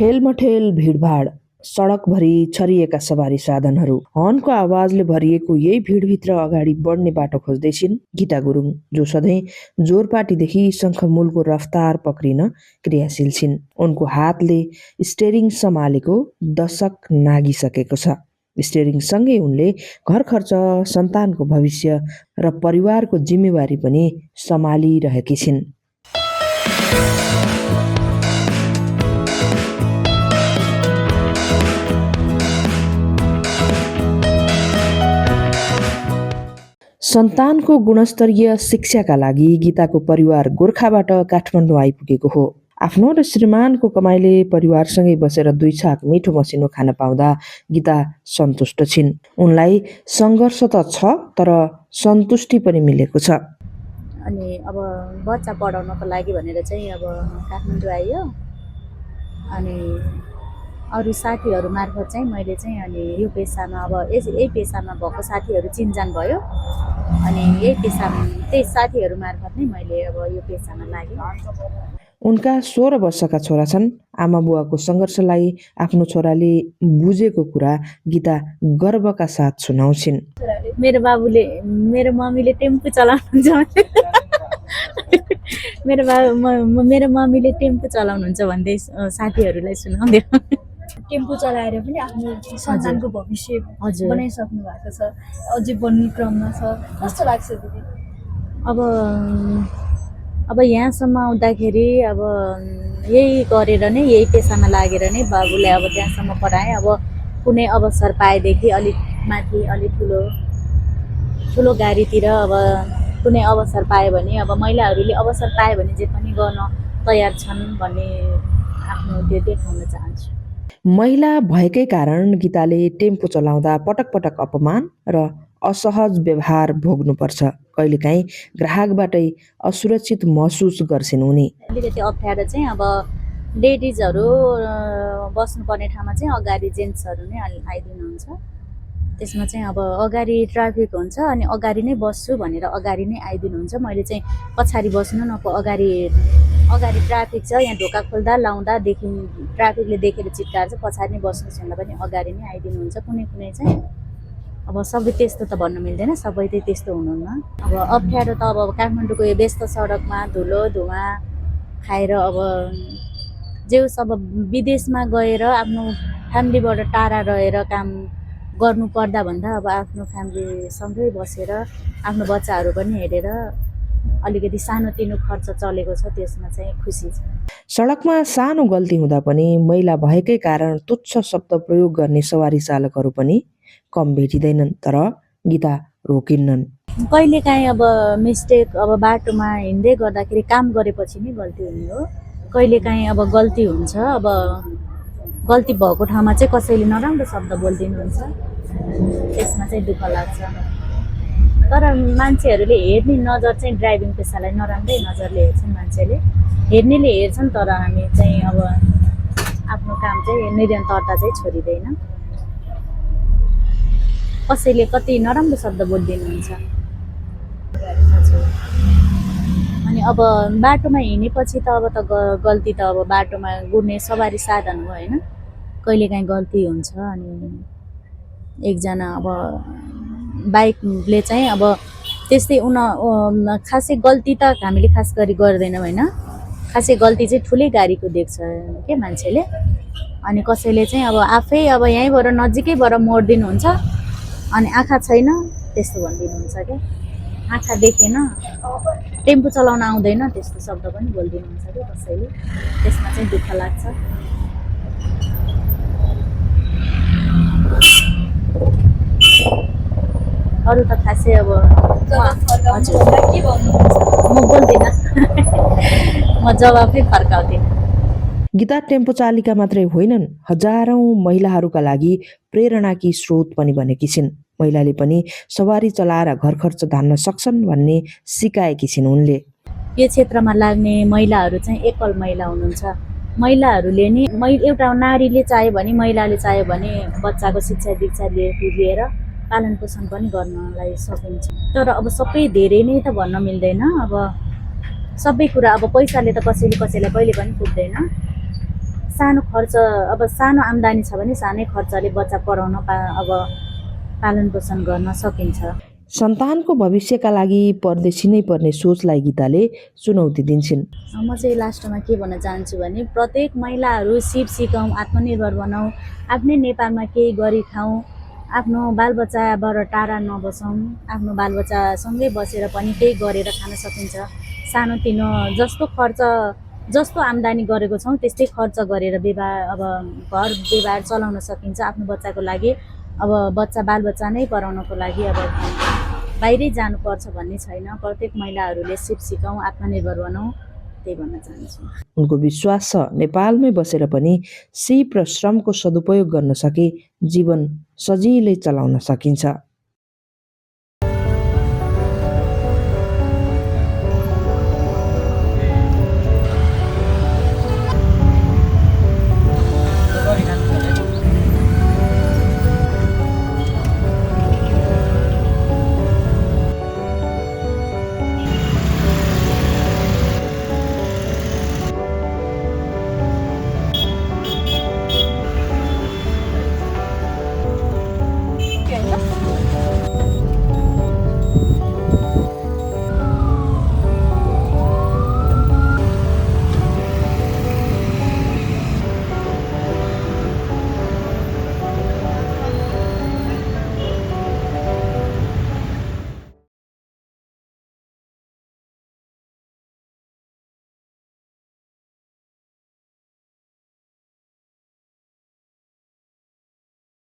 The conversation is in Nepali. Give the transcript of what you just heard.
ठेलमठेल भिडभाड, सडकभरि छरिएका सवारी साधनहरू, हर्नको आवाजले भरिएको यही भिडभित्र अगाडि बढ्ने बाटो खोज्दै छिन् गीता गुरुङ, जो सधैँ जोरपाटीदेखि शङ्खमूलको रफ्तार पक्रिन क्रियाशील छिन्। उनको हातले स्टेरिङ सम्हालेको दशक नागिसकेको छ। स्टेरिङसँगै उनले घर खर्च, सन्तानको भविष्य र परिवारको जिम्मेवारी पनि सम्हालिरहेकी छिन्। सन्तानको गुणस्तरीय शिक्षाका लागि गीताको परिवार गोर्खाबाट काठमाडौँ आइपुगेको हो। आफ्नो र श्रीमानको कमाइले परिवारसँगै बसेर 2 छाक मिठो मसिनो खान पाउँदा गीता सन्तुष्ट छिन्। उनलाई सङ्घर्ष त छ, तर सन्तुष्टि पनि मिलेको छ। अनि अब बच्चा पढाउनको लागि भनेर चाहिँ अब काठमाडौँ आइयो। अनि अरू साथीहरू मार्फत चाहिँ मैले चाहिँ अनि यो पेसामा अब यही पेसामा भएको साथीहरू चिनजान भयो। अनि त्यही साथीहरू मार्फत नै मैले अब यो पेसामा लागेँ। उनका 16 वर्षका छोरा छन्। आमा बुवाको सङ्घर्षलाई आफ्नो छोराले बुझेको कुरा गीता गर्वका साथ सुनाउँछिन्। मेरो मम्मीले टेम्पो चलाउनुहुन्छ मेरो मम्मीले टेम्पो चलाउनुहुन्छ भन्दै साथीहरूलाई सुनाउँदै टेम्पो चलाएर पनि आफ्नो सन्तानको भविष्य बनाइसक्नु भएको छ, अझै बन्ने क्रममा छ। कस्तो लाग्छ दिदी? अब यहाँसम्म आउँदाखेरि अब यही गरेर नै, यही पेसामा लागेर नै बाबुले अब त्यहाँसम्म पढाएँ। अब कुनै अवसर पाएदेखि अलिक माथि, अलिक ठुलो गाडीतिर अब कुनै अवसर पायो भने, अब महिलाहरूले अवसर पायो भने जे पनि गर्न तयार छन् भन्ने आफ्नो त्यो देखाउन चाहन्छु। महिला भएकै कारण गीताले टेम्पो चलाउँदा पटक पटक अपमान र असहज व्यवहार भोग्नुपर्छ। कहिलेकाहीँ ग्राहकबाटै असुरक्षित महसुस गर्छिन् उनी। अलिकति अप्ठ्यारो चाहिँ अब लेडिजहरू बस्नुपर्ने ठाउँमा चाहिँ अगाडि जेन्ट्सहरू नै आइदिनुहुन्छ। त्यसमा चाहिँ अब अगाडि ट्राफिक हुन्छ अनि अगाडि नै बस्छु भनेर अगाडि नै आइदिनुहुन्छ। मैले चाहिँ पछाडि बस्नु न, अगाडि ट्राफिक छ, यहाँ ढोका खोल्दा लाउँदादेखि ट्राफिकले देखेर चिट्काएर पछाडि नै बस्नुहोस् भन्दा पनि अगाडि नै आइदिनुहुन्छ। कुनै चाहिँ अब सबै त्यस्तो त भन्न मिल्दैन, सबै चाहिँ त्यस्तो हुनुहुन्न। अब अप्ठ्यारो त अब काठमाडौँको यो व्यस्त सडकमा धुलो धुवा खाएर अब अब विदेशमा गएर आफ्नो फ्यामिलीबाट टाढा रहेर काम गर्नु पर्दा भन्दा अब आफ्नो फ्यामिलीसँगै बसेर आफ्नो बच्चाहरू पनि हेरेर अलिकति सानोतिनो खर्च चलेको छ, त्यसमा चाहिँ खुसी छ। सडकमा सानो गल्ती हुँदा पनि महिला भएकै कारण तुच्छ शब्द प्रयोग गर्ने सवारी चालकहरू पनि कम भेटिँदैनन्, तर गीता रोकिन्नन्। कहिलेकाहीँ अब मिस्टेक, अब बाटोमा हिँड्दै गर्दाखेरि काम गरेपछि नै गल्ती हुने हो। कहिलेकाहीँ अब गल्ती हुन्छ। अब गल्ती भएको ठाउँमा चाहिँ कसैले नराम्रो शब्द बोलिदिनुहुन्छ, त्यसमा चाहिँ दुःख लाग्छ। तर मान्छेहरूले हेर्ने नजर चाहिँ ड्राइभिङ पेसालाई नराम्रै नजरले हेर्छन्। मान्छेले हेर्नेले हेर्छन्, तर हामी चाहिँ अब आफ्नो काम चाहिँ निरन्तरता चाहिँ छोडिँदैन। कसैले कति नराम्रो शब्द बोलिदिनुहुन्छ। अनि अब बाटोमा हिँडेपछि त अब गल्ती त अब बाटोमा गुड्ने सवारी साधन हो होइन, कहिलेकाहीँ गल्ती हुन्छ। अनि एकजना अब बाइकले चाहिँ अब त्यस्तै खासै गल्ती त हामीले खास गरी गर्दैनौँ होइन, खासै गल्ती चाहिँ ठुलै गाडीको देख्छ के मान्छेले। अनि कसैले चाहिँ अब आफै अब यहीँबाट नजिकैबाट मोडिदिनुहुन्छ अनि आँखा छैन त्यस्तो भनिदिनुहुन्छ क्या, आँखा देखेन, टेम्पो चलाउन आउँदैन, त्यस्तो शब्द पनि बोलिदिनुहुन्छ क्या कसैले। त्यसमा चाहिँ दुःख लाग्छ। अरू त खासै अब म बोल्दिनँ म जवाफै फर्काउँदिनँ। गीता टेम्पो चालिका मात्रै होइनन्, हजारौं महिलाहरूका लागि प्रेरणाकी स्रोत पनि बनेकी छिन्। महिलाले पनि सवारी चलाएर घर खर्च धान्न सक्छन् भन्ने सिकाएकी छिन् उनले। यो क्षेत्रमा लाग्ने महिलाहरू चाहिँ एकल महिला हुनुहुन्छ। महिलाहरूले नि एउटा नारीले चाह्यो भने, महिलाले चाह्यो भने बच्चाको शिक्षा दीक्षा लिएर पालन पोषण पनि गर्नलाई सकिन्छ। तर अब सबै धेरै नै त भन्न मिल्दैन। अब सबै कुरा अब पैसाले त कसैलाई कहिले पनि पुग्दैन। सानो खर्च अब सानो आम्दानी छ भने सानै खर्चले बच्चा पढाउन अब पालन पोषण गर्न सकिन्छ। सन्तानको भविष्यका लागि परदेशी नै पर्ने सोचलाई गीताले चुनौती दिन्छन्। म चाहिँ लास्टमा के भन्न चाहन्छु भने प्रत्येक महिलाहरू सिकौँ, आत्मनिर्भर बनाऊ, आफ्नै नेपालमा केही गरी खाऊँ, आफ्नो बालबच्चाबाट टाढा नबसौँ, आफ्नो बालबच्चासँगै बसेर पनि केही गरेर खान सकिन्छ। सानोतिनो जस्तो आम्दानी गरेको छौँ त्यस्तै खर्च गरेर अब घर व्यवहार चलाउन सकिन्छ। आफ्नो बच्चाको लागि अब बालबच्चा नै पढाउनको लागि अब बाहिरै जानुपर्छ भन्ने छैन। प्रत्येक महिलाहरूले सिकौँ, आत्मनिर्भर बनाऊ, त्यही भन्न चाहन्छु। उनको विश्वास छ नेपालमै बसेर पनि सिप र श्रमको सदुपयोग गर्न सके जीवन सजिलै चलाउन सकिन्छ।